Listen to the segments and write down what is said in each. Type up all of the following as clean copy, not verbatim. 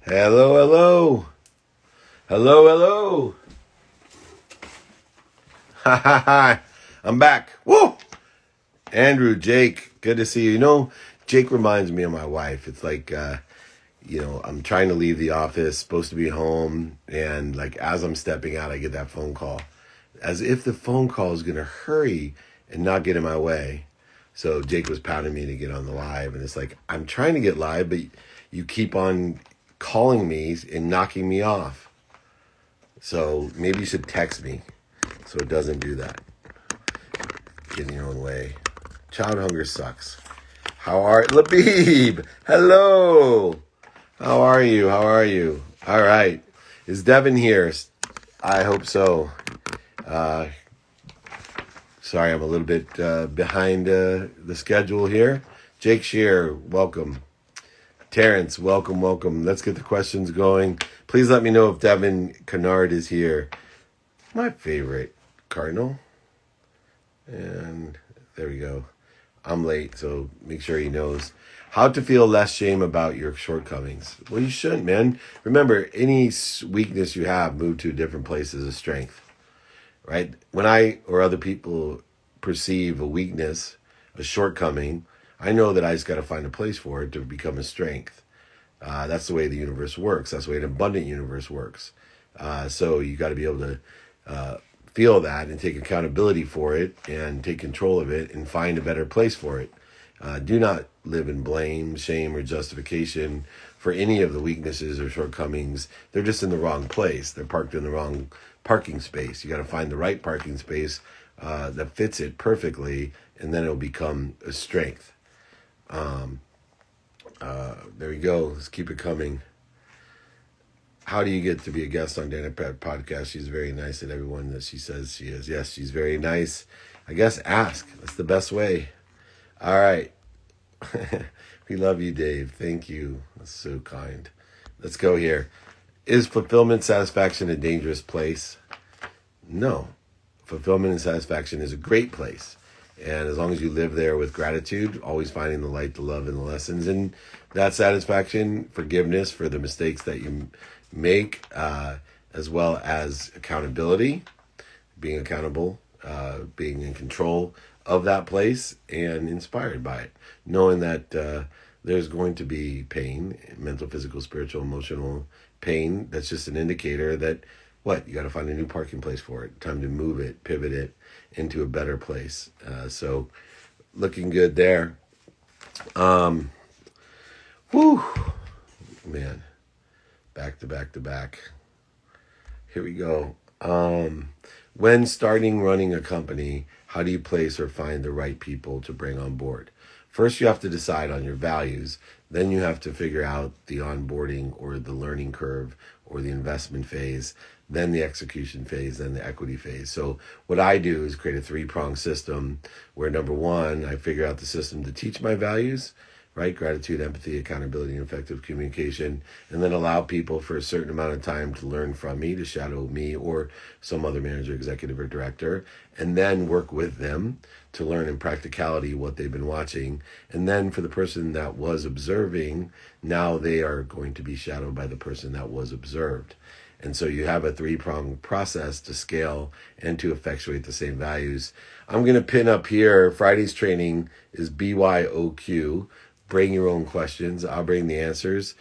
Hello, hello. Hello, hello. Ha ha ha. I'm back. Woo! Andrew, Jake, good to see you. Jake reminds me of my wife. It's like, I'm trying to leave the office, supposed to be home, and like as I'm stepping out, I get that phone call. As if the phone call is going to hurry and not get in my way. So Jake was pounding me to get on the live, and it's like, I'm trying to get live, but you keep on calling me and knocking me off. So maybe you should text me so it doesn't do that. Get in your own way. Child hunger sucks. How are Labib? Hello. How are you? How are you? All right. Is Devin here? I hope so. Uh, Sorry, I'm a little bit behind the schedule here. Jake Shear, welcome. Terence, welcome, welcome. Let's get the questions going. Please let me know if Devin Canard is here. My favorite Cardinal. And there we go. I'm late, so make sure he knows. How to feel less shame about your shortcomings. Well, you shouldn't, man. Remember, any weakness you have, move to a different place as a strength, right? When I or other people perceive a weakness, a shortcoming, I know that I just got to find a place for it to become a strength. That's the way the universe works. That's the way an abundant universe works. So you got to be able to feel that and take accountability for it and take control of it and find a better place for it. Do not live in blame, shame, or justification for any of the weaknesses or shortcomings. They're just in the wrong place. They're parked in the wrong parking space. You got to find the right parking space that fits it perfectly, and then it'll become a strength. There we go. Let's keep it coming. How do you get to be a guest on Dana Pat podcast? She's very nice at everyone that she says she is. Yes, she's very nice. I guess ask. That's the best way. All right. We love you, Dave. Thank you. That's so kind. Let's go here. Is fulfillment, satisfaction a dangerous place? No. Fulfillment and satisfaction is a great place. And as long as you live there with gratitude, always finding the light, the love, and the lessons in that satisfaction, forgiveness for the mistakes that you make, as well as accountability, being accountable, being in control of that place and inspired by it, knowing that there's going to be pain, mental, physical, spiritual, emotional pain. That's just an indicator that you got to find a new parking place for it. Time to move it, pivot it into a better place. So looking good there. Whew, man, back to back to back. Here we go. When starting running a company, how do you place or find the right people to bring on board? First, you have to decide on your values. Then you have to figure out the onboarding or the learning curve or the investment phase, then the execution phase, then the equity phase. So what I do is create a three-pronged system where number one, I figure out the system to teach my values, right? Gratitude, empathy, accountability, and effective communication, and then allow people for a certain amount of time to learn from me, to shadow me or some other manager, executive, or director, and then work with them to learn in practicality what they've been watching. And then for the person that was observing, now they are going to be shadowed by the person that was observed. And so you have a three-pronged process to scale and to effectuate the same values. I'm going to pin up here, Friday's training is BYOQ. Bring your own questions. I'll bring the answers.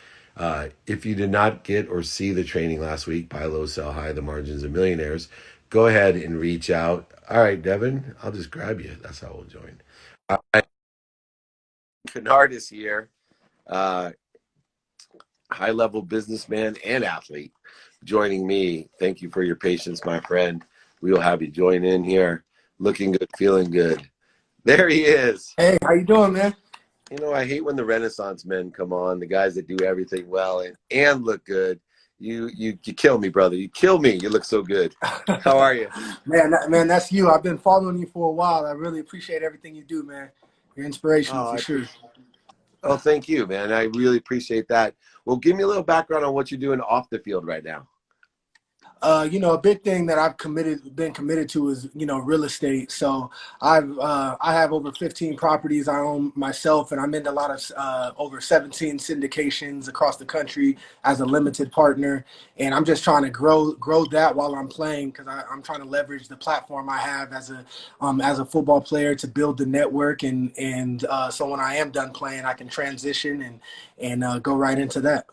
If you did not get or see the training last week, Buy Low, Sell High, The Margins of Millionaires, go ahead and reach out. All right, Devin, I'll just grab you. That's how we'll join. All right. Canard is here. High-level businessman and athlete joining me. Thank you for your patience, my friend. We will have you join in here. Looking good, feeling good. There he is. Hey, how you doing, man? I hate when the Renaissance men come on, the guys that do everything well and look good. You kill me, brother. You kill me. You look so good. How are you? Man, that's you. I've been following you for a while. I really appreciate everything you do, man. You're inspirational for sure. Oh, thank you, man. I really appreciate that. Well, give me a little background on what you're doing off the field right now. A big thing that been committed to is, real estate. So I have over 15 properties I own myself, and I'm in a lot of over 17 syndications across the country as a limited partner. And I'm just trying to grow that while I'm playing, because I'm trying to leverage the platform I have as a football player to build the network, and so when I am done playing, I can transition and go right into that.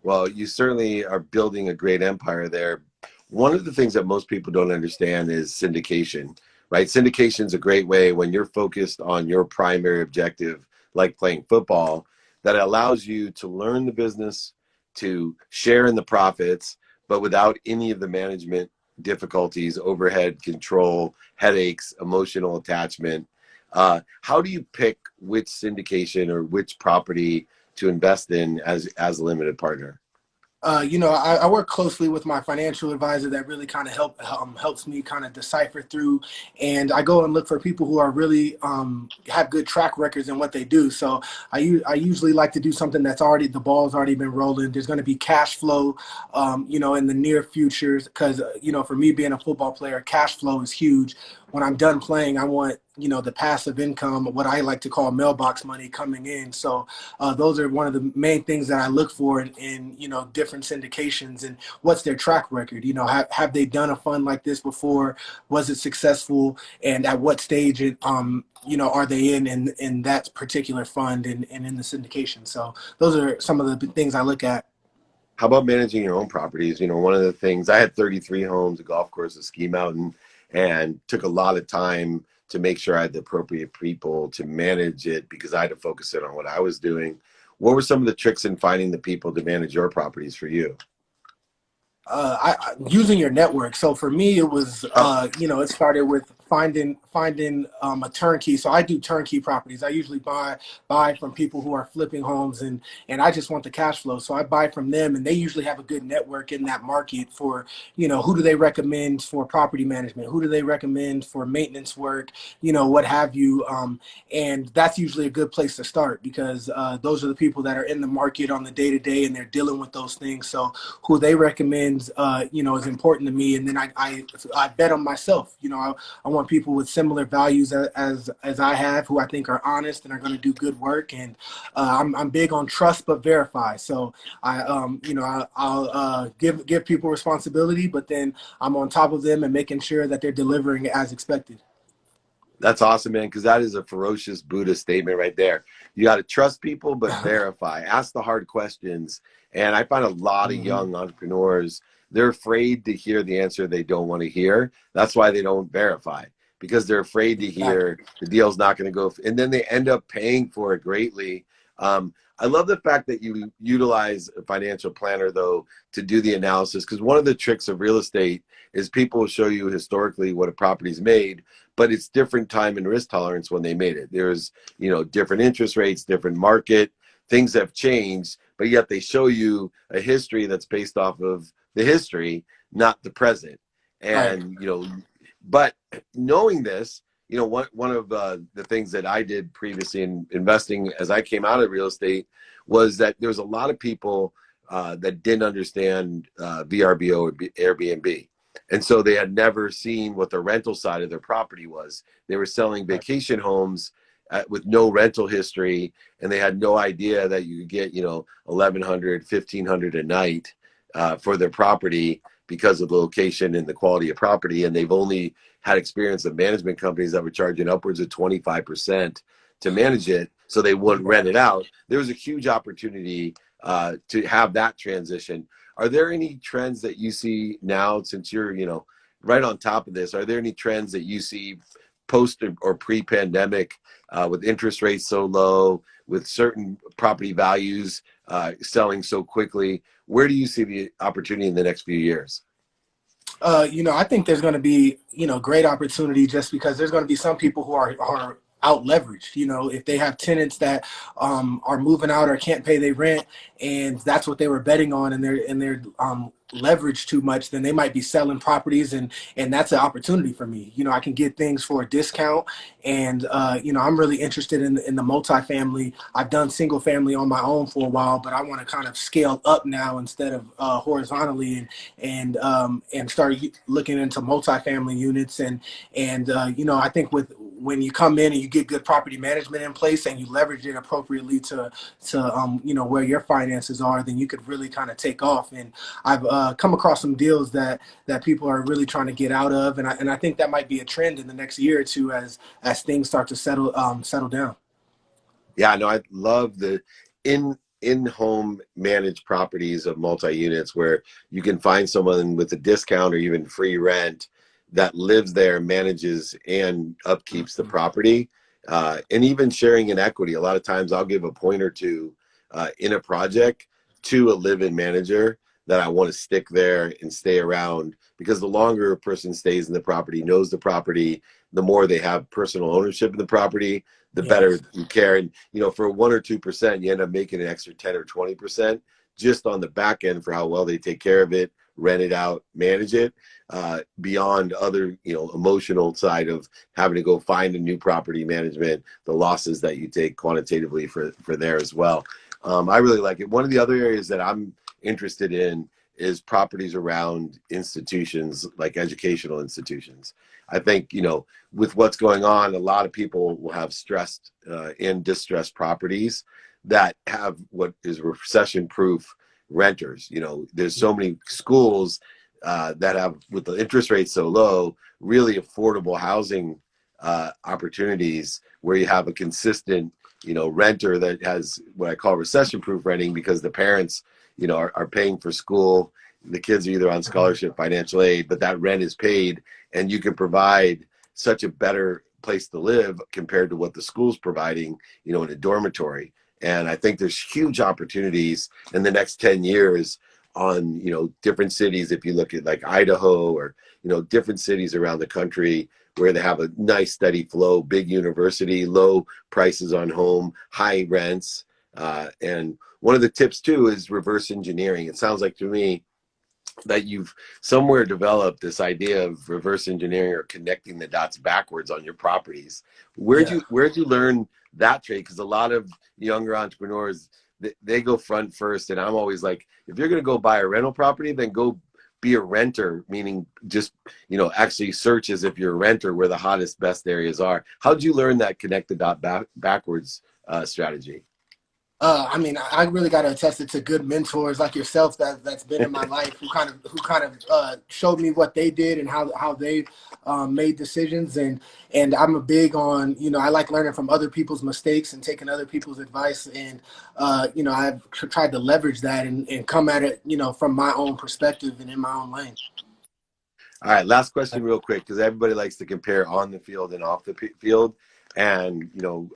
Well, you certainly are building a great empire there. One of the things that most people don't understand is syndication, right? Syndication is a great way when you're focused on your primary objective, like playing football, that allows you to learn the business, to share in the profits, but without any of the management difficulties, overhead control, headaches, emotional attachment. How do you pick which syndication or which property to invest in as a limited partner? I work closely with my financial advisor that really kind of helps me kind of decipher through, and I go and look for people who are really have good track records in what they do. So I usually like to do something that's already the ball's already been rolling. There's going to be cash flow, in the near futures, because for me being a football player, cash flow is huge. When I'm done playing, I want the passive income, what I like to call mailbox money coming in. So those are one of the main things that I look for in different syndications, and what's their track record. Have they done a fund like this before? Was it successful? And at what stage are they in that particular fund and in the syndication? So those are some of the things I look at. How about managing your own properties? One of the things, I had 33 homes, a golf course, a ski mountain, and took a lot of time to make sure I had the appropriate people to manage it because I had to focus in on what I was doing. What were some of the tricks in finding the people to manage your properties for you? Using your network. So for me, it was, Oh, it started with finding a turnkey. So I do turnkey properties. I usually buy from people who are flipping homes, and I just want the cash flow. So I buy from them, and they usually have a good network in that market for, who do they recommend for property management? Who do they recommend for maintenance work? What have you. And that's usually a good place to start, because those are the people that are in the market on the day to day, and they're dealing with those things. So who they recommend, is important to me. And then I bet on myself. I want people with similar values as I have, who I think are honest and are going to do good work. And I'm big on trust but verify. So I'll give people responsibility, but then I'm on top of them and making sure that they're delivering as expected. that's awesome, man, because that is a ferocious Buddhist statement right there. You got to trust people, but verify. Ask the hard questions. And I find a lot of Hmm. young entrepreneurs, they're afraid to hear the answer they don't want to hear. That's why they don't verify, because they're afraid to Exactly. hear the deal's not going to go. And then they end up paying for it greatly. I love the fact that you utilize a financial planner, though, to do the analysis, because one of the tricks of real estate is people will show you historically what a property's made, but it's different time and risk tolerance when they made it. There's, different interest rates, different market, things have changed, but yet they show you a history that's based off of the history, not the present. Right. And, but knowing this, one of the things that I did previously in investing as I came out of real estate was that there was a lot of people that didn't understand VRBO or Airbnb. And so they had never seen what the rental side of their property was. They were selling Right. vacation homes with no rental history, and they had no idea that you could get, 1,100, 1,500 a night for their property because of the location and the quality of property. And they've only had experience of management companies that were charging upwards of 25% to manage it, so they wouldn't rent it out. There was a huge opportunity to have that transition. Are there any trends that you see now, since you're, right on top of this? Are there any trends that you see post or pre-pandemic, with interest rates so low, with certain property values selling so quickly? Where do you see the opportunity in the next few years? I think there's going to be, great opportunity, just because there's going to be some people who are out leveraged. If they have tenants that are moving out or can't pay their rent, and that's what they were betting on, and they're leveraged too much, then they might be selling properties, and that's an opportunity for me. I can get things for a discount, and I'm really interested in the multifamily. I've done single family on my own for a while, but I want to kind of scale up now instead of horizontally, and start looking into multifamily units. And I think when you come in and you get good property management in place and you leverage it appropriately to where your finances are, then you could really kind of take off. And I've come across some deals that people are really trying to get out of, and I think that might be a trend in the next year or two as things start to settle down. Yeah, no, I love the in-home managed properties of multi-units where you can find someone with a discount or even free rent that lives there, manages and upkeeps the property, and even sharing in equity. A lot of times I'll give a point or two in a project to a live-in manager that I want to stick there and stay around, because the longer a person stays in the property, knows the property, the more they have personal ownership in the property, the better Yes. you care. And for 1 or 2%, you end up making an extra 10 or 20% just on the back end for how well they take care of it, rent it out, manage it, beyond other emotional side of having to go find a new property management, the losses that you take quantitatively for there as well. I really like it. One of the other areas that I'm interested in is properties around institutions, like educational institutions. I think with what's going on, a lot of people will have stressed and distressed properties that have what is recession proof renters. There's so many schools that have, with the interest rates so low, really affordable housing opportunities where you have a consistent renter that has what I call recession proof renting, because the parents are paying for school, the kids are either on scholarship, financial aid, but that rent is paid, and you can provide such a better place to live compared to what the school's providing in a dormitory. And I think there's huge opportunities in the next 10 years on different cities. If you look at like Idaho or different cities around the country where they have a nice steady flow, big university, low prices on home, high rents, and one of the tips too is reverse engineering. It sounds like to me that you've somewhere developed this idea of reverse engineering or connecting the dots backwards on your properties. Where'd Yeah. you learn that trade? Because a lot of younger entrepreneurs, they go front first, and I'm always like, if you're going to go buy a rental property, then go be a renter, meaning just actually search as if you're a renter where the hottest, best areas are. How'd you learn that connect the dot backwards strategy? I really got to attest it to good mentors like yourself that's been in my life, who kind of showed me what they did and how they made decisions. And I'm a big on, I like learning from other people's mistakes and taking other people's advice. And I've tried to leverage that and come at it from my own perspective and in my own lane. All right, last question real quick, because everybody likes to compare on the field and off the field. And,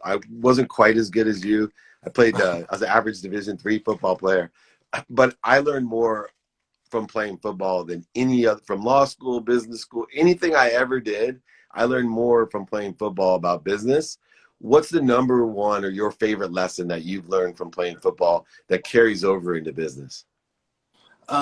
I wasn't quite as good as you. I played, I was an average Division III football player, but I learned more from playing football than any other, from law school, business school, anything I ever did. I learned more from playing football about business. What's the number one or your favorite lesson that you've learned from playing football that carries over into business?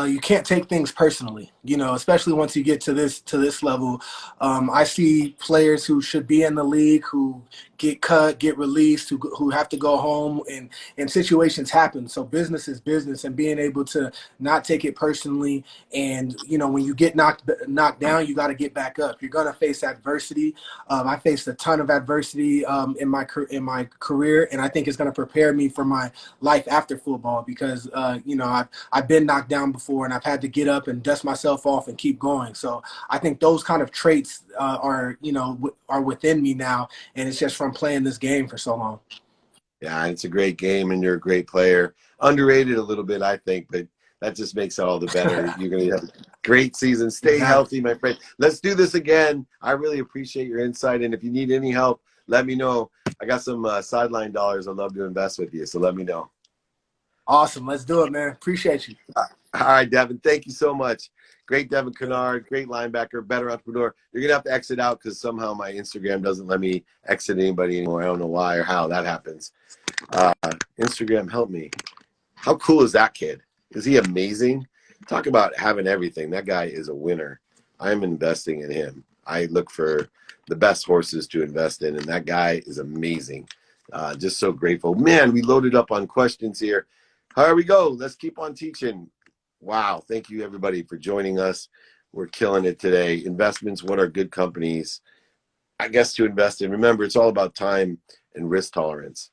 You can't take things personally, especially once you get to this level. I see players who should be in the league who get cut, get released, who have to go home, and situations happen. So business is business, and being able to not take it personally. And when you get knocked down, you got to get back up. You're gonna face adversity. I faced a ton of adversity in my career, and I think it's gonna prepare me for my life after football, because I've been knocked down before, and I've had to get up and dust myself off and keep going. So I think those kind of traits are within me now, and it's just from playing this game for so long. Yeah, it's a great game, and you're a great player. Underrated a little bit, I think, but that just makes it all the better. You're going to have a great season. Stay Exactly. healthy, my friend. Let's do this again. I really appreciate your insight, and if you need any help, let me know. I got some sideline dollars I'd love to invest with you, so let me know. Awesome. Let's do it, man. Appreciate you. All right, Devin. Thank you so much. Great Devin Canard, great linebacker, better entrepreneur. You're gonna have to exit out because somehow my Instagram doesn't let me exit anybody anymore. I don't know why or how that happens. Uh, Instagram, help me. How cool is that kid? Is he amazing? Talk about having everything. That guy is a winner. I'm investing in him. I look for the best horses to invest in, and that guy is amazing. Just so grateful. Man, we loaded up on questions here. Here we go. Let's keep on teaching. Wow. Thank you, everybody, for joining us. We're killing it today. Investments, what are good companies? I guess to invest in. Remember, it's all about time and risk tolerance.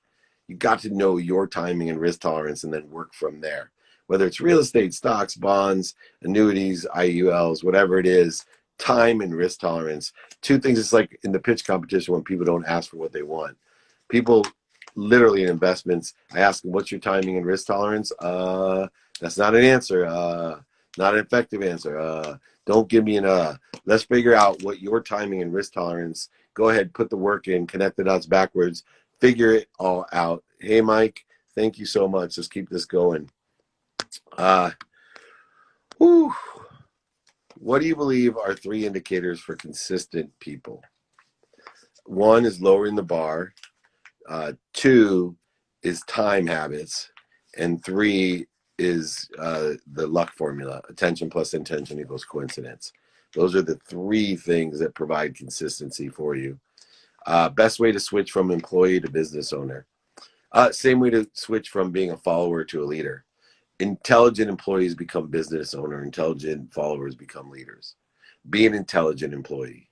You got to know your timing and risk tolerance and then work from there. Whether it's real estate, stocks, bonds, annuities, IULs, whatever it is, time and risk tolerance. Two things. It's like in the pitch competition when people don't ask for what they want. People literally in investments, I ask them, what's your timing and risk tolerance? That's not an answer. Not an effective answer. Don't give me an let's figure out what your timing and risk tolerance. Go ahead, put the work in, connect the dots backwards, figure it all out. Hey, Mike, thank you so much. Let's keep this going. Whew. What do you believe are 3 indicators for consistent people? 1 is lowering the bar. 2 is time habits. And 3 is the luck formula. Attention plus intention equals coincidence. Those are the 3 things that provide consistency for you. Best way to switch from employee to business owner. Same way to switch from being a follower to a leader. Intelligent employees become business owner. Intelligent followers become leaders. Be an intelligent employee.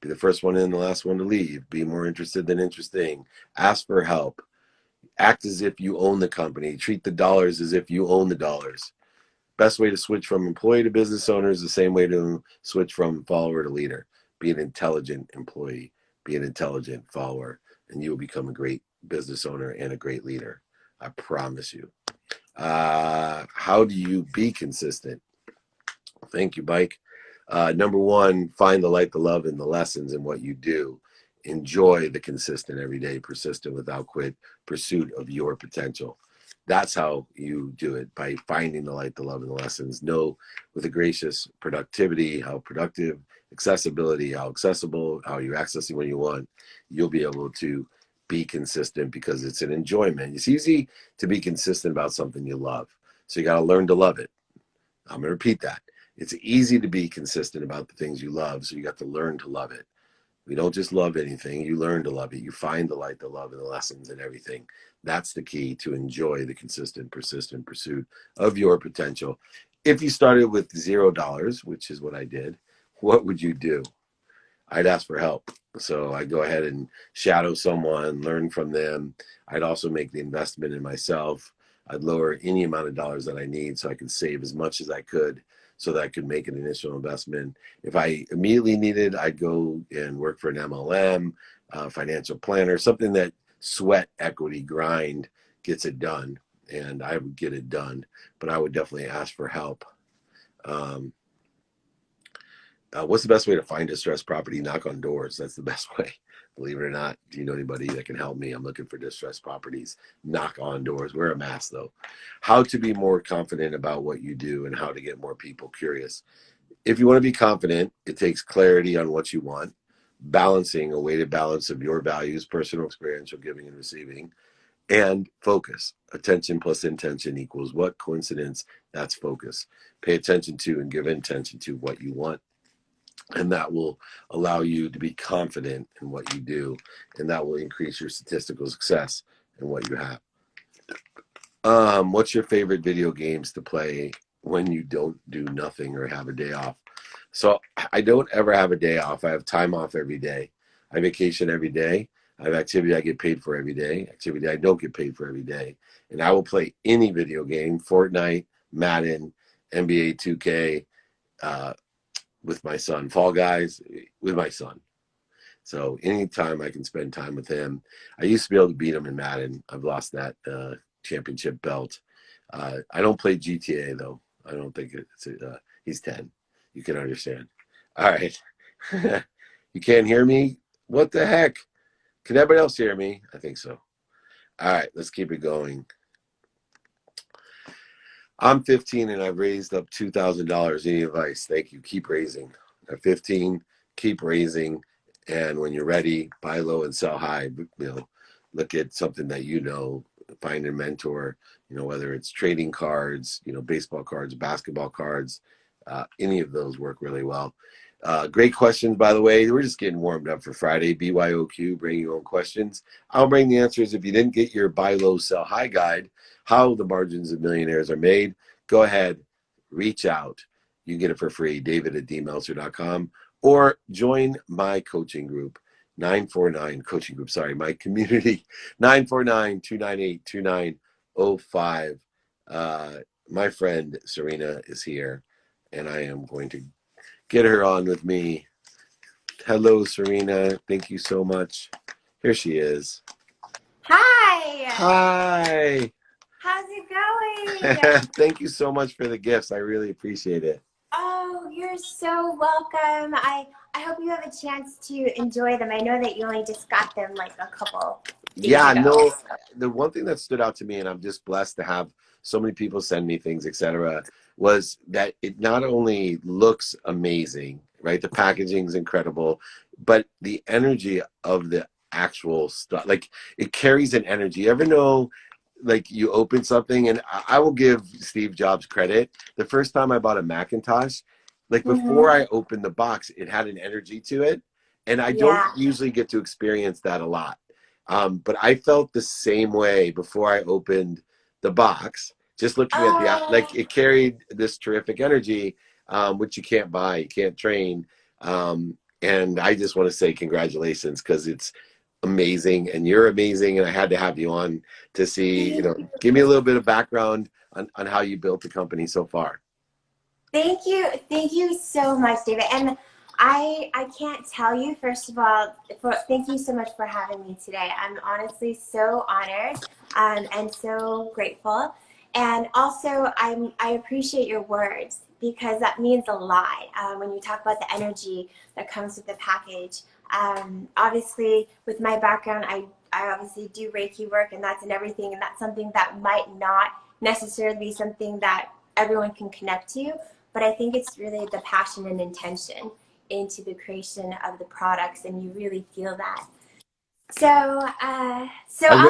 Be the first one in, the last one to leave. Be more interested than interesting. Ask for help. Act as if you own the company. Treat the dollars as if you own the dollars. Best way to switch from employee to business owner is the same way to switch from follower to leader. Be an intelligent employee. Be an intelligent follower, and you will become a great business owner and a great leader. I promise you. How do you be consistent? Thank you, Mike. Number 1, find the light, the love, and the lessons in what you do. Enjoy the consistent, everyday, persistent, without quit pursuit of your potential. That's how you do it, by finding the light, the love, and the lessons. Know with a gracious productivity, how productive, accessibility, how accessible, how you're accessing what you want. You'll be able to be consistent because it's an enjoyment. It's easy to be consistent about something you love. So you got to learn to love it. I'm going to repeat that. It's easy to be consistent about the things you love, so you got to learn to love it. You don't just love anything, you learn to love it. You find the light, the love, and the lessons in everything. That's the key to enjoy the consistent, persistent pursuit of your potential. If you started with $0, which is what I did, what would you do? I'd ask for help. So I'd go ahead and shadow someone, learn from them. I'd also make the investment in myself. I'd lower any amount of dollars that I need so I could save as much as I could so that I could make an initial investment. If I immediately needed, I'd go and work for an MLM, financial planner, something that sweat equity grind gets it done. And I would get it done, but I would definitely ask for help. What's the best way to find distressed property? Knock on doors. That's the best way. Believe it or not. Do you know anybody that can help me? I'm looking for distressed properties. Knock on doors. Wear a mask, though. How to be more confident about what you do and how to get more people curious. If you want to be confident, it takes clarity on what you want, balancing a weighted balance of your values, personal experiential giving and receiving, and focus. Attention plus intention equals what? Coincidence. That's focus. Pay attention to and give intention to what you want. And that will allow you to be confident in what you do, and that will increase your statistical success in what you have. What's your favorite video games to play when you don't do nothing or have a day off? So I don't ever have a day off. I have time off every day. I vacation every day. I have activity I get paid for every day, activity I don't get paid for every day. And I will play any video game, Fortnite, Madden, NBA 2K, with my son, Fall Guys with my son. So anytime I can spend time with him. I used to be able to beat him in Madden. I've lost that championship belt. I don't play GTA though. I don't think it's he's 10. You can understand. All right. You can't hear me? What the heck? Can everybody else hear me? I think so. All right, let's keep it going. I'm 15 and I've raised up $2,000. Any advice? Thank you. Keep raising. At 15, keep raising. And when you're ready, buy low and sell high. Look at something that find a mentor, whether it's trading cards, baseball cards, basketball cards, any of those work really well. Great questions, by the way. We're just getting warmed up for Friday. BYOQ, bring your own questions. I'll bring the answers. If you didn't get your buy low, sell high guide, how the margins of millionaires are made, go ahead, reach out. You can get it for free, david@dmeltzer.com, or join my coaching group, 949 coaching group, sorry, my community, 949-298-2905. My friend Serena is here, and I am going to get her on with me. Hello, Serena. Thank you so much. Here she is. Hi. Hi. How's it going? Thank you so much for the gifts. I really appreciate it. Oh, you're so welcome. I hope you have a chance to enjoy them. I know that you only just got them like a couple days ago. No, the one thing that stood out to me, and I'm just blessed to have so many people send me things, etc., was that it not only looks amazing, right? The packaging is incredible, but the energy of the actual stuff, like it carries an energy. You ever know, like you open something, and I will give Steve Jobs credit. The first time I bought a Macintosh, like before I opened the box, it had an energy to it. And I don't usually get to experience that a lot. But I felt the same way before I opened the box. Just looking at the like it carried this terrific energy, which you can't buy, you can't train. And I just want to say congratulations because it's amazing and you're amazing. And I had to have you on to see, give me a little bit of background on how you built the company so far. Thank you so much, David. And I can't tell you, first of all, thank you so much for having me today. I'm honestly so honored and so grateful. And also, I appreciate your words because that means a lot when you talk about the energy that comes with the package. Obviously, with my background, I obviously do Reiki work, and that's in everything, and that's something that might not necessarily be something that everyone can connect to, but I think it's really the passion and intention into the creation of the products, and you really feel that. So I'll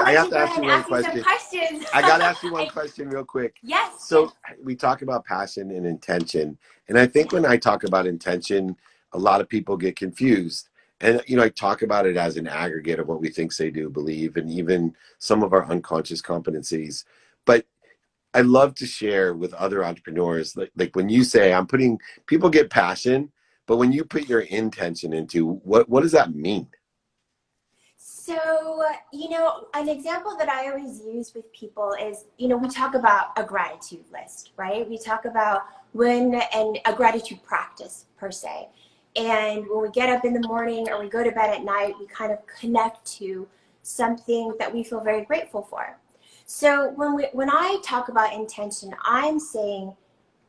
let you go ahead and ask me some questions. I got to ask you one question real quick. Yes. So we talk about passion and intention, and I think when I talk about intention, a lot of people get confused. And, I talk about it as an aggregate of what we think, say, do, believe, and even some of our unconscious competencies. But I love to share with other entrepreneurs, like when you say people get passion, but when you put your intention into what does that mean? So, an example that I always use with people is, we talk about a gratitude list, right? We talk about a gratitude practice per se. And when we get up in the morning or we go to bed at night, we kind of connect to something that we feel very grateful for. So when I talk about intention, I'm saying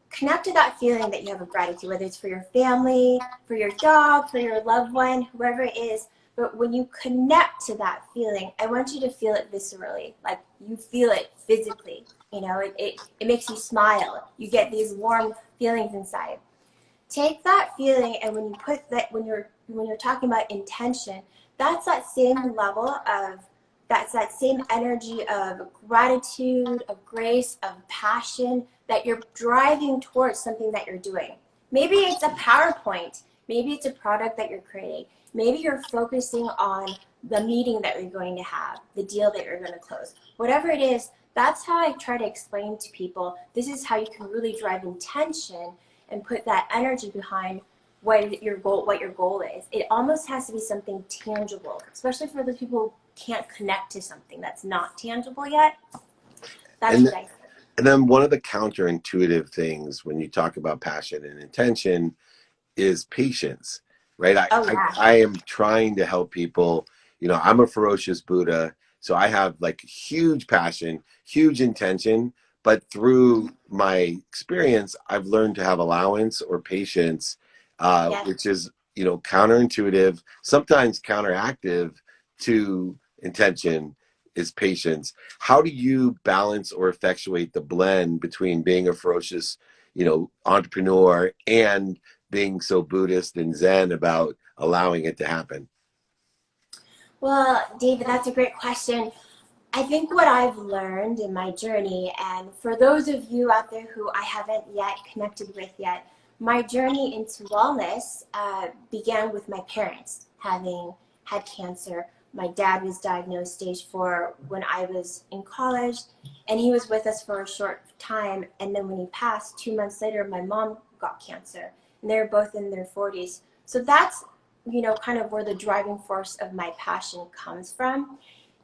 connect to that feeling that you have of gratitude, whether it's for your family, for your dog, for your loved one, whoever it is. But when you connect to that feeling, I want you to feel it viscerally, like you feel it physically. It makes you smile. You get these warm feelings inside. Take that feeling, and when you put that, when you're talking about intention, that's that same level of, that's that same energy of gratitude, of grace, of passion that you're driving towards something that you're doing. Maybe it's a PowerPoint. Maybe it's a product that you're creating. Maybe you're focusing on the meeting that you're going to have, the deal that you're going to close. Whatever it is, that's how I try to explain to people, this is how you can really drive intention and put that energy behind what your goal is. It almost has to be something tangible, especially for the people who can't connect to something that's not tangible yet. That's what I think. And then one of the counterintuitive things when you talk about passion and intention is patience, right? I am trying to help people. I'm a ferocious Buddha, so I have like huge passion, huge intention, but through my experience, I've learned to have allowance or patience, which is, counterintuitive, sometimes counteractive to intention. is patience. How do you balance or effectuate the blend between being a ferocious, entrepreneur and being so Buddhist and Zen about allowing it to happen? Well, David, that's a great question. I think what I've learned in my journey, and for those of you out there who I haven't yet connected with yet, my journey into wellness began with my parents having had cancer. My dad was diagnosed stage 4 when I was in college, and he was with us for a short time. And then when he passed, 2 months later, my mom got cancer, and they were both in their 40s. So that's, kind of where the driving force of my passion comes from.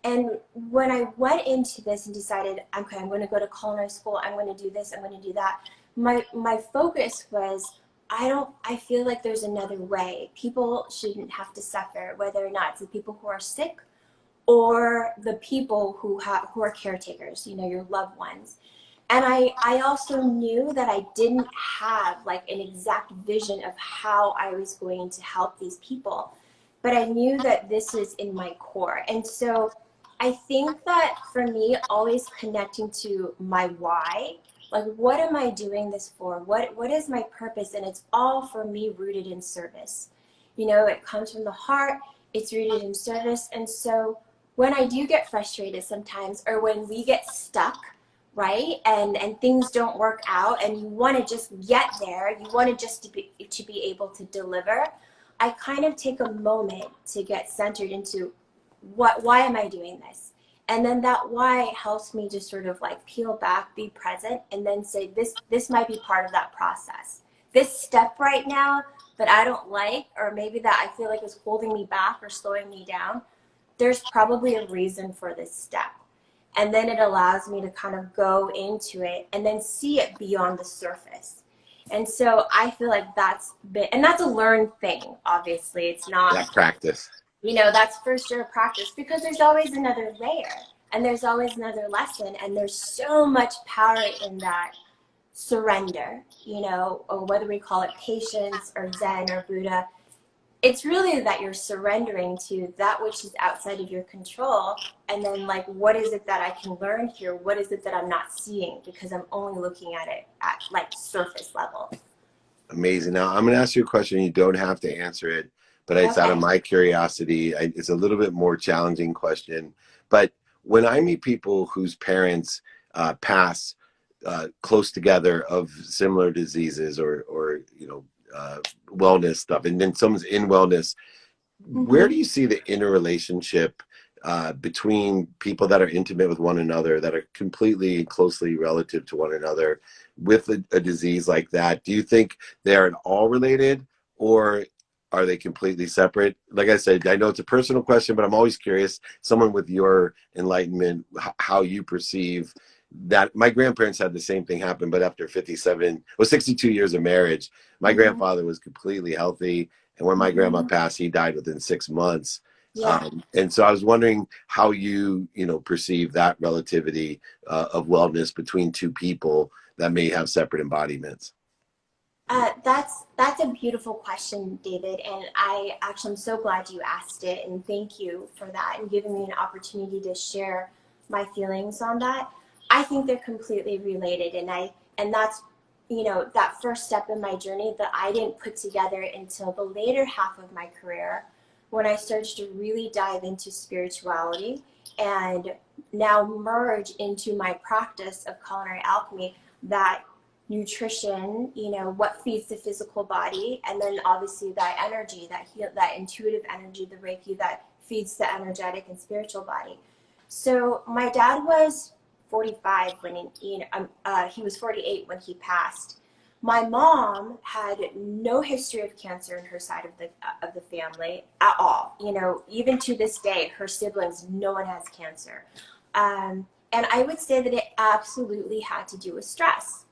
And when I went into this and decided, okay, I'm going to go to culinary school, I'm going to do this, I'm going to do that, my focus was, I feel like there's another way. People shouldn't have to suffer, whether or not it's the people who are sick or the people who are caretakers, your loved ones. And I also knew that I didn't have like an exact vision of how I was going to help these people, but I knew that this is in my core. And so I think that for me, always connecting to my why, like what am I doing this for? What is my purpose? And it's all for me rooted in service. It comes from the heart, it's rooted in service. And so when I do get frustrated sometimes, or when we get stuck, right, and things don't work out, and you want to just get there, you want to just to be able to deliver, I kind of take a moment to get centered into why am I doing this? And then that why helps me to sort of like peel back, be present, and then say this might be part of that process. This step right now that I don't like, or maybe that I feel like is holding me back or slowing me down, there's probably a reason for this step. And then it allows me to kind of go into it and then see it beyond the surface. And so I feel like that's a learned thing, obviously. It's not That practice. That's for sure practice, because there's always another layer and there's always another lesson, and there's so much power in that surrender, or whether we call it patience or Zen or Buddha. It's really that you're surrendering to that which is outside of your control, and then like, what is it that I can learn here? What is it that I'm not seeing because I'm only looking at it at like surface level? Amazing. Now I'm going to ask you a question. You don't have to answer it, but it's out of my curiosity. It's a little bit more challenging question. But when I meet people whose parents pass close together of similar diseases or wellness stuff, and then someone's in wellness, where do you see the interrelationship between people that are intimate with one another, that are completely closely relative to one another with a disease like that? Do you think they're all related, or are they completely separate? Like I said, I know it's a personal question, but I'm always curious, someone with your enlightenment, how you perceive that. My grandparents had the same thing happen, but after 62 years of marriage, my grandfather was completely healthy. And when my grandma passed, he died within 6 months. Yeah. And so I was wondering how you perceive that relativity of wellness between two people that may have separate embodiments. That's a beautiful question, David, and I'm so glad you asked it, and thank you for that and giving me an opportunity to share my feelings on that. I think they're completely related, and that's that first step in my journey that I didn't put together until the later half of my career, when I started to really dive into spirituality and now merge into my practice of culinary alchemy, that nutrition, what feeds the physical body, and then obviously that energy, that intuitive energy, the Reiki that feeds the energetic and spiritual body. So my dad was 45 when he was 48 when he passed. My mom had no history of cancer in her side of the family at all. Even to this day, her siblings, no one has cancer. And I would say that it absolutely had to do with stress.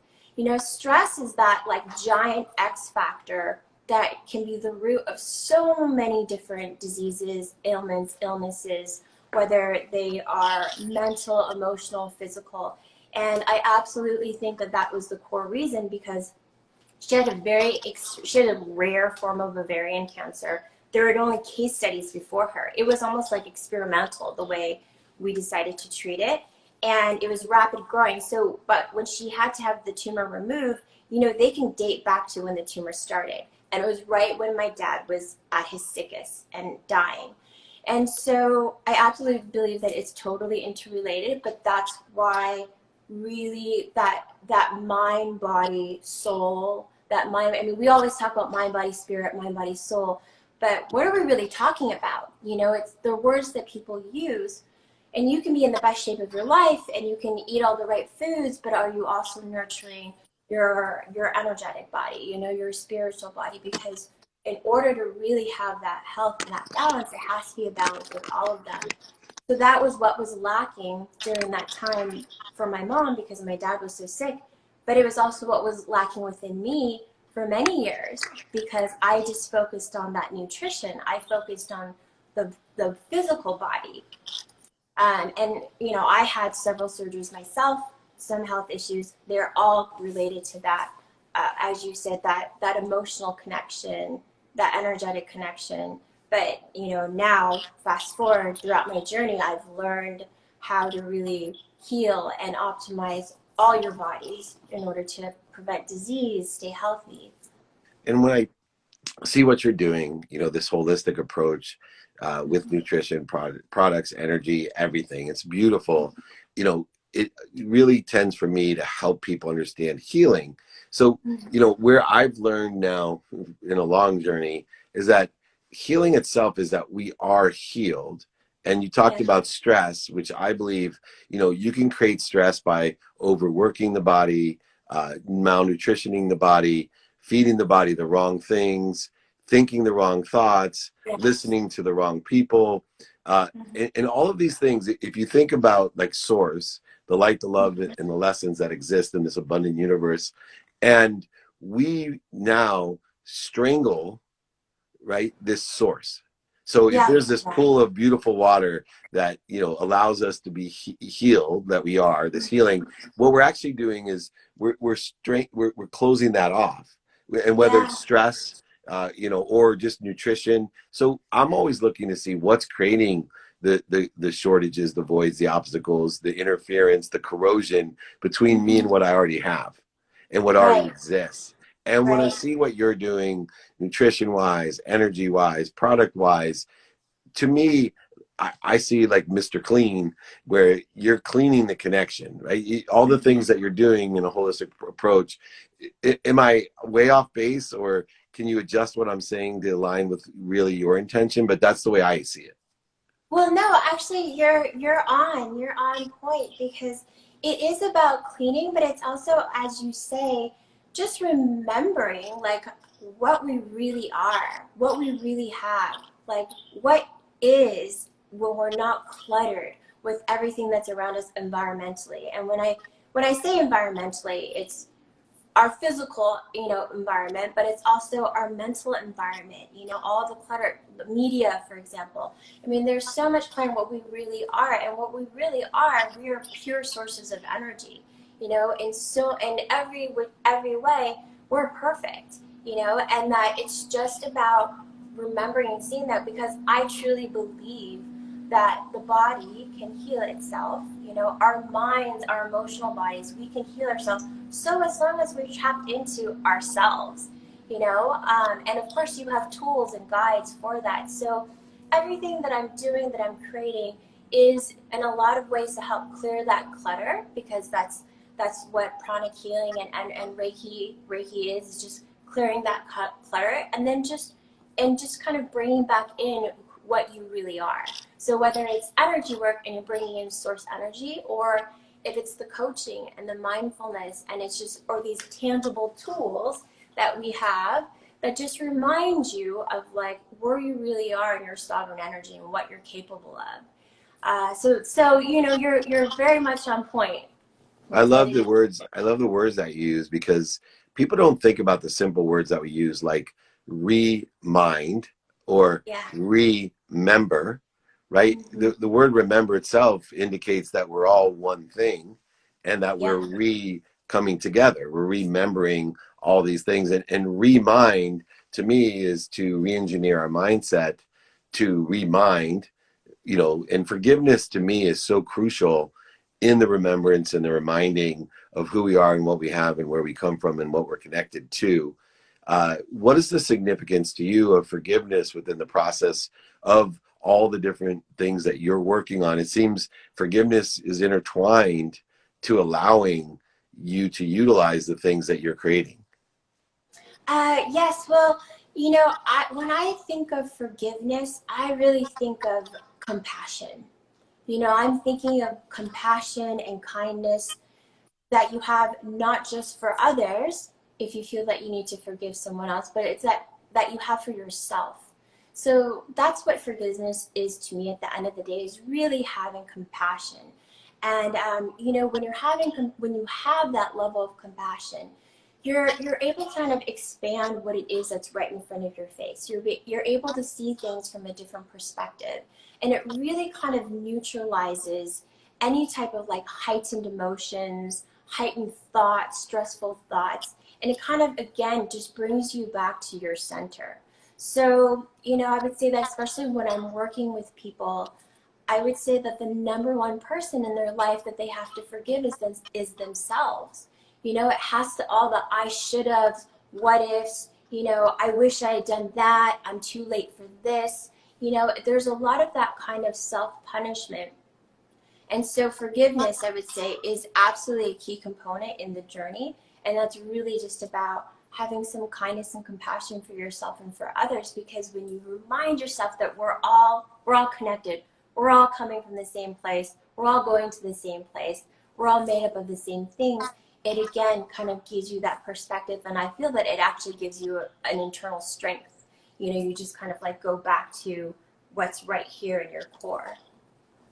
Stress is that like giant X factor that can be the root of so many different diseases, ailments, illnesses, whether they are mental, emotional, physical. And I absolutely think that was the core reason, because she had a rare form of ovarian cancer. There were only case studies before her. It was almost like experimental, the way we decided to treat it, and it was rapid growing. So, but when she had to have the tumor removed, you know, they can date back to when the tumor started. And it was right when my dad was at his sickest and dying. And so I absolutely believe that it's totally interrelated, but that's why really that mind, body, soul, that mind, I mean, we always talk about mind, body, spirit, mind, body, soul, but what are we really talking about? You know, it's the words that people use. And you can be in the best shape of your life and you can eat all the right foods, but are you also nurturing your energetic body, you know, your spiritual body? Because in order to really have that health and that balance, it has to be a balance with all of them. So that was what was lacking during that time for my mom because my dad was so sick. But it was also what was lacking within me for many years because I just focused on that nutrition. I focused on the physical body. And, you know, I had several surgeries myself, some health issues. They're all related to that, as you said, that emotional connection, that energetic connection. But, you know, now, fast forward throughout my journey, I've learned how to really heal and optimize all your bodies in order to prevent disease, stay healthy. And when I see what you're doing, you know, this holistic approach with nutrition, products, energy, everything, it's beautiful. You know, it really tends for me to help people understand healing. So, you know, where I've learned now in a long journey is that healing itself is that we are healed. And you talked about stress, which I believe, you know, you can create stress by overworking the body, malnutritioning the body, feeding the body the wrong things, thinking the wrong thoughts, listening to the wrong people. And all of these things, if you think about like source, the light, the love, and the lessons that exist in this abundant universe, and we now strangle, right, this source. So if there's this pool of beautiful water that, you know, allows us to be healed, that we are, this healing, what we're actually doing is we're closing that off. And whether it's stress, you know, or just nutrition. So I'm always looking to see what's creating the shortages, the voids, the obstacles, the interference, the corrosion between me and what I already have and what already exists. And when I see what you're doing, nutrition-wise, energy-wise, product-wise, to me, I see like Mr. Clean, where you're cleaning the connection, right? All the things that you're doing in a holistic approach. Am I way off base, or can you adjust what I'm saying to align with really your intention? But that's the way I see it. Well, no, actually, you're on point because it is about cleaning, but it's also, as you say, just remembering like what we really are, what we really have, like what is when we're not cluttered with everything that's around us environmentally. And when I say environmentally, it's our physical, you know, environment, but it's also our mental environment, you know, all the clutter, the media, for example. I mean, there's so much clutter in what we really are, and what we really are, we are pure sources of energy, you know, and so in every way, we're perfect, you know, and that it's just about remembering and seeing that, because I truly believe that the body can heal itself, you know, our minds, our emotional bodies, we can heal ourselves. So as long as we're tapped into ourselves, you know, and of course you have tools and guides for that. So everything that I'm doing, that I'm creating, is in a lot of ways to help clear that clutter, because that's what pranic healing and Reiki is just clearing that clutter, and then just kind of bringing back in what you really are. So whether it's energy work and you're bringing in source energy, or if it's the coaching and the mindfulness, and it's just, or these tangible tools that we have that just remind you of like where you really are in your sovereign energy and what you're capable of. So you know, you're very much on point. I love the words. I love the words that you use, because people don't think about the simple words that we use, like remind or remember, right? The word remember itself indicates that we're all one thing, and that we're coming together. We're remembering all these things. And remind, to me, is to re-engineer our mindset, to remind, you know, and forgiveness to me is so crucial in the remembrance and the reminding of who we are and what we have and where we come from and what we're connected to. What is the significance to you of forgiveness within the process of all the different things that you're working on? It seems forgiveness is intertwined to allowing you to utilize the things that you're creating. Yes, well, you know, when I think of forgiveness, I really think of compassion. You know, I'm thinking of compassion and kindness that you have not just for others, if you feel that you need to forgive someone else, but it's that you have for yourself. So that's what forgiveness is to me at the end of the day, is really having compassion. And you know, when you have that level of compassion, you're able to kind of expand what it is that's right in front of your face. You're able to see things from a different perspective, and it really kind of neutralizes any type of like heightened emotions, heightened thoughts, stressful thoughts, and it kind of again just brings you back to your center. So, you know, I would say that especially when I'm working with people, I would say that the number one person in their life that they have to forgive is themselves. You know, it has to all the I should have, what ifs, you know, I wish I had done that, I'm too late for this. You know, there's a lot of that kind of self-punishment. And so forgiveness, I would say, is absolutely a key component in the journey. And that's really just about having some kindness and compassion for yourself and for others, because when you remind yourself that we're all connected, we're all coming from the same place, we're all going to the same place, we're all made up of the same things, it again kind of gives you that perspective. And I feel that it actually gives you an internal strength. You know, you just kind of like go back to what's right here in your core.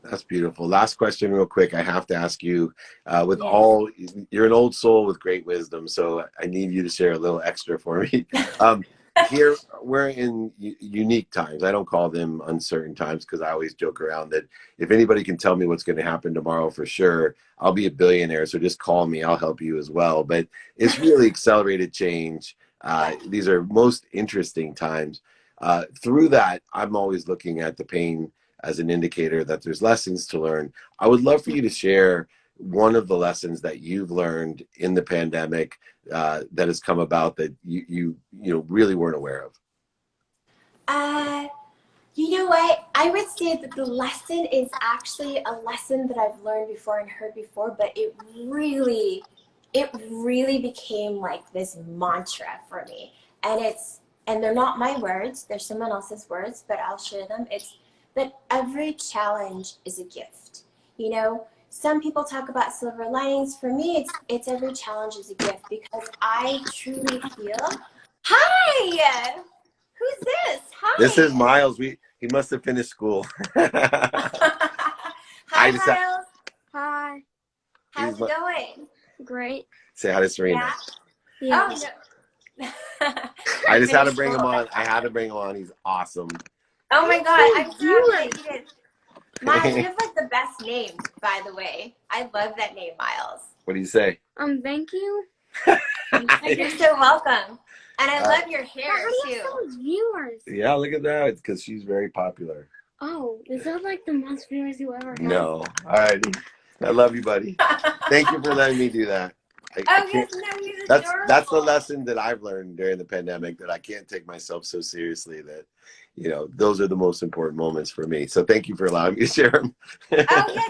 That's beautiful. Last question real quick. I have to ask you, with Yeah. all, you're an old soul with great wisdom, so I need you to share a little extra for me. Here, we're in unique times. I don't call them uncertain times, because I always joke around that if anybody can tell me what's going to happen tomorrow for sure, I'll be a billionaire. So just call me. I'll help you as well. But it's really accelerated change. These are most interesting times. Through that, I'm always looking at the pain as an indicator that there's lessons to learn. I would love for you to share one of the lessons that you've learned in the pandemic that has come about that you know really weren't aware of. You know what? I would say that the lesson is actually a lesson that I've learned before and heard before, but it really became like this mantra for me. And they're not my words, they're someone else's words, but I'll share them. It's that every challenge is a gift. You know, some people talk about silver linings. For me, it's every challenge is a gift, because I truly feel. Hi, who's this? This is Hi. Miles. He must have finished school. Hi, Miles. Hi. How's it going? Great. Say hi to Serena. Yeah. Yeah. Oh no. I just had to Finished bring him school. on. I had to bring him on. He's awesome. Oh my God, I'm so Viewers. excited. Miles, you have like the best name, by the way. I love that name, Miles. What do you say? Thank you. You're so welcome. And I love your hair How do you too. have so much viewers? Yeah, look at that. It's because she's very popular. Oh, is that like the most viewers you ever had? No. All righty. I love you, buddy. Thank you for letting me do that. I Oh can't- yes, no, he's that's the adorable. lesson that I've learned during the pandemic, that I can't take myself so seriously, that you know those are the most important moments for me. So thank you for allowing me to share them. Oh yeah,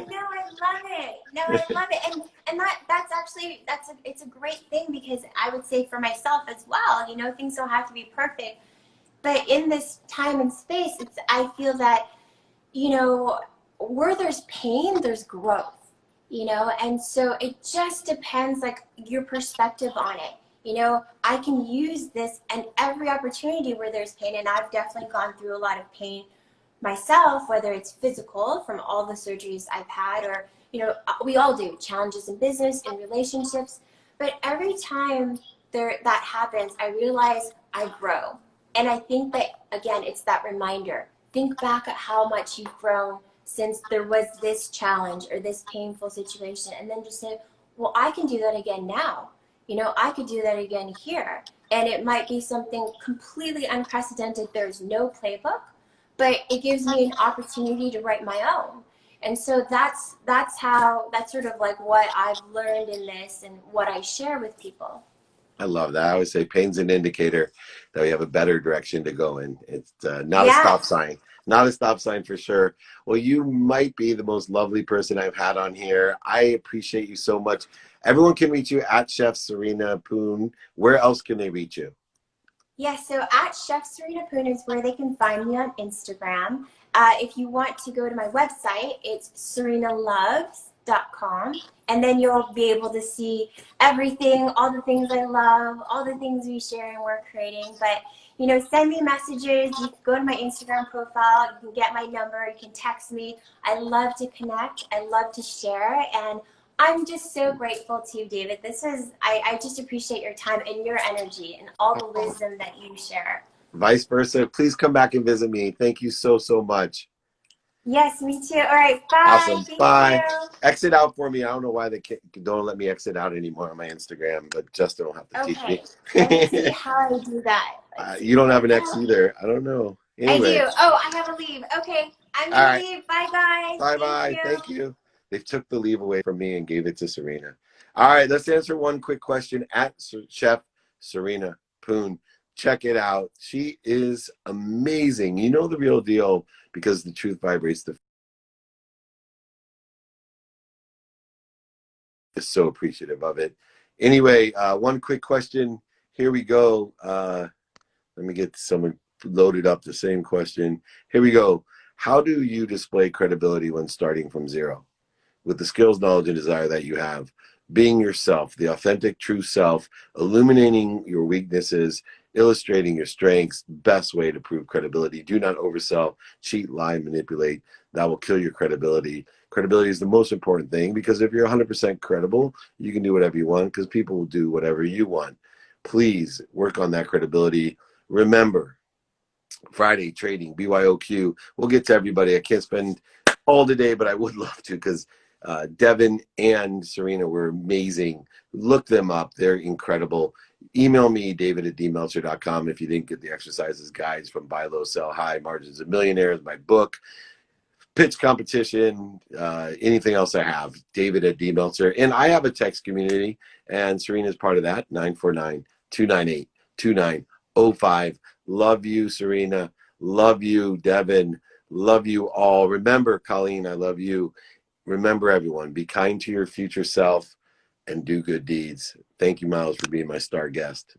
no, I love it. No, I love it. And that's actually it's a great thing, because I would say for myself as well, you know, things don't have to be perfect. But in this time and space, I feel that, you know, where there's pain, there's growth. You know, and so it just depends like your perspective on it. You know, I can use this and every opportunity where there's pain, and I've definitely gone through a lot of pain myself, whether it's physical from all the surgeries I've had, or, you know, we all do challenges in business and relationships. But every time that happens, I realize I grow. And I think that, again, it's that reminder. Think back at how much you've grown since there was this challenge or this painful situation, and then just say, well, I can do that again now. You know, I could do that again here. And it might be something completely unprecedented. There's no playbook, but it gives me an opportunity to write my own. And so that's sort of like what I've learned in this and what I share with people. I love that. I always say pain's an indicator that we have a better direction to go in. It's not a stop Yes. sign. Not a stop sign for sure. Well, you might be the most lovely person I've had on here. I appreciate you so much. Everyone can reach you at Chef Serena Poon. Where else can they reach you? Yes, so at Chef Serena Poon is where they can find me on Instagram. If you want to go to my website, it's serenaloves.com, and then you'll be able to see everything, all the things I love, all the things we share and we're creating. But, you know, send me messages. You can go to my Instagram profile. You can get my number. You can text me. I love to connect. I love to share. And I'm just so grateful to you, David. I just appreciate your time and your energy and all the wisdom that you share. Vice versa. Please come back and visit me. Thank you so, so much. Yes, me too. All right, bye. Awesome. Thank Bye. you. Exit out for me. I don't know why they don't let me exit out anymore on my Instagram, but Justin will have to teach Okay, me. let me see how I do that. Let's see. You don't have an X either. I don't know. I Anyway. do. Oh, I have a leave. Okay, I'm All gonna right. leave. Bye, guys. Bye-bye. Thank you. Thank you. They took the leave away from me and gave it to Serena. All right, let's answer one quick question at Chef Serena Poon. Check it out. She is amazing. You know the real deal because the truth vibrates. Just so appreciative of it. Anyway, one quick question. Here we go. Let me get someone loaded up the same question. Here we go. How do you display credibility when starting from zero? With the skills, knowledge, and desire that you have, being yourself, the authentic, true self, illuminating your weaknesses, illustrating your strengths, best way to prove credibility. Do not oversell, cheat, lie, manipulate. That will kill your credibility. Credibility is the most important thing because if you're 100% credible, you can do whatever you want because people will do whatever you want. Please work on that credibility. Remember, Friday trading, BYOQ. We'll get to everybody. I can't spend all the day, but I would love to because Devin and Serena were amazing. Look them up. They're incredible. Email me, david@dmeltzer.com, if you didn't get the exercises guides from Buy Low, Sell High, Margins of Millionaires, my book, pitch competition, anything else I have, david@dmeltzer. And I have a text community, and Serena's part of that, 949-298-2905. Love you, Serena. Love you, Devin. Love you all. Remember, Colleen, I love you. Remember, everyone, be kind to your future self and do good deeds. Thank you, Miles, for being my star guest.